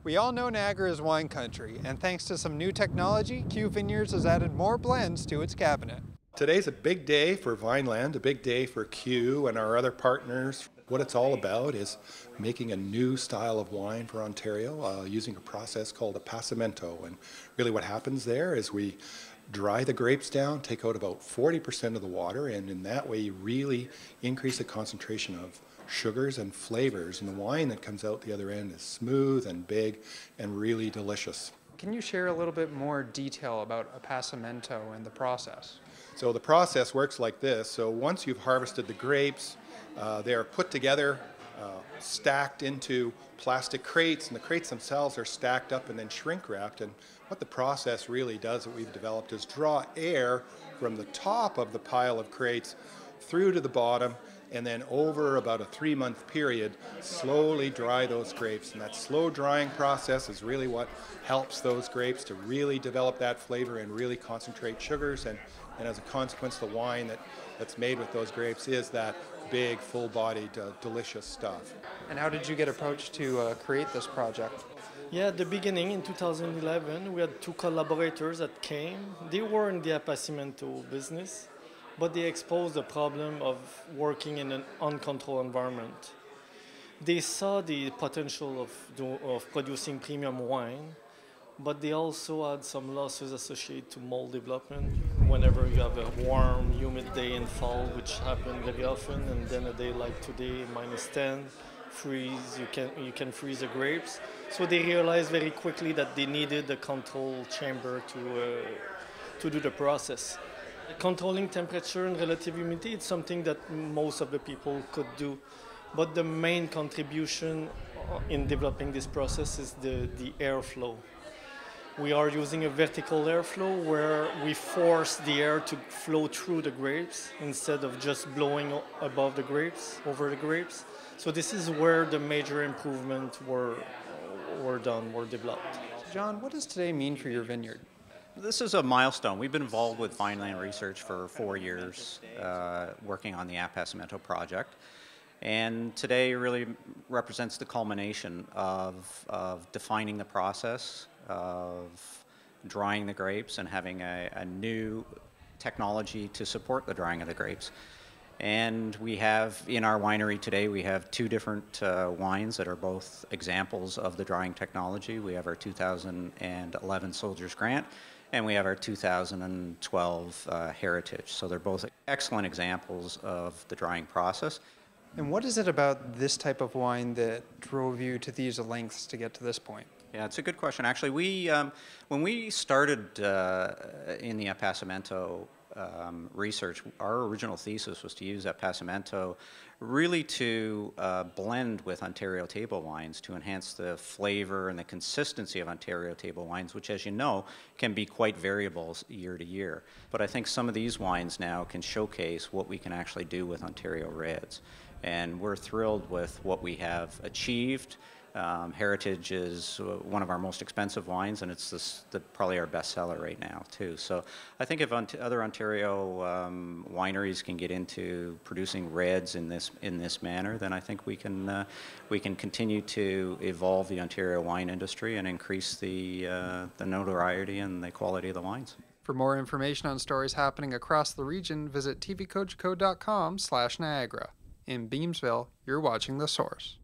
We all know Niagara is wine country, and thanks to some new technology, Kew Vineyards has added more blends to its cabinet. Today's a big day for Vineland, a big day for Kew and our other partners. What it's all about is making a new style of wine for Ontario using a process called Appassimento. And really what happens there is we dry the grapes down, take out about 40% of the water, and in that way you really increase the concentration of sugars and flavors. And the wine that comes out the other end is smooth and big and really delicious. Can you share a little bit more detail about Appassimento and the process? So the process works like this. So once you've harvested the grapes, they are put together, stacked into plastic crates, and the crates themselves are stacked up and then shrink wrapped. And what the process really does that we've developed is draw air from the top of the pile of crates through to the bottom, and then over about a 3-month period, slowly dry those grapes. And that slow drying process is really what helps those grapes to really develop that flavor and really concentrate sugars. And as a consequence, the wine that's made with those grapes is that big, full-bodied, delicious stuff. And how did you get approached to create this project? Yeah, at the beginning in 2011, we had 2 collaborators that came. They were in the Appassimento business, but they exposed the problem of working in an uncontrolled environment. They saw the potential of producing premium wine, but they also had some losses associated to mold development. Whenever you have a warm, humid day in fall, which happens very often, and then a day like today, -10, freeze, you can freeze the grapes. So they realized very quickly that they needed a control chamber to do the process. Controlling temperature and relative humidity is something that most of the people could do, but the main contribution in developing this process is the airflow. We are using a vertical airflow where we force the air to flow through the grapes instead of just blowing above the grapes, over the grapes. So this is where the major improvements were developed. John, what does today mean for your vineyard? This is a milestone. We've been involved with Vineland research for 4 years, working on the Appassimento project. And today really represents the culmination of defining the process, of drying the grapes and having a new technology to support the drying of the grapes. And we have, in our winery today, we have 2 different wines that are both examples of the drying technology. We have our 2011 Soldier's Grant, and we have our 2012 Heritage. So they're both excellent examples of the drying process. And what is it about this type of wine that drove you to these lengths to get to this point? Yeah, it's a good question. Actually, when we started in the Appassimento research, our original thesis was to use Appassimento really to blend with Ontario table wines to enhance the flavor and the consistency of Ontario table wines, which, as you know, can be quite variable year to year. But I think some of these wines now can showcase what we can actually do with Ontario reds. And we're thrilled with what we have achieved. Heritage is one of our most expensive wines, and it's probably our best seller right now too. So I think if other Ontario wineries can get into producing reds in this manner, then I think we can continue to evolve the Ontario wine industry and increase the notoriety and the quality of the wines. For more information on stories happening across the region, visit tvcogeco.com/Niagara. In Beamsville, you're watching The Source.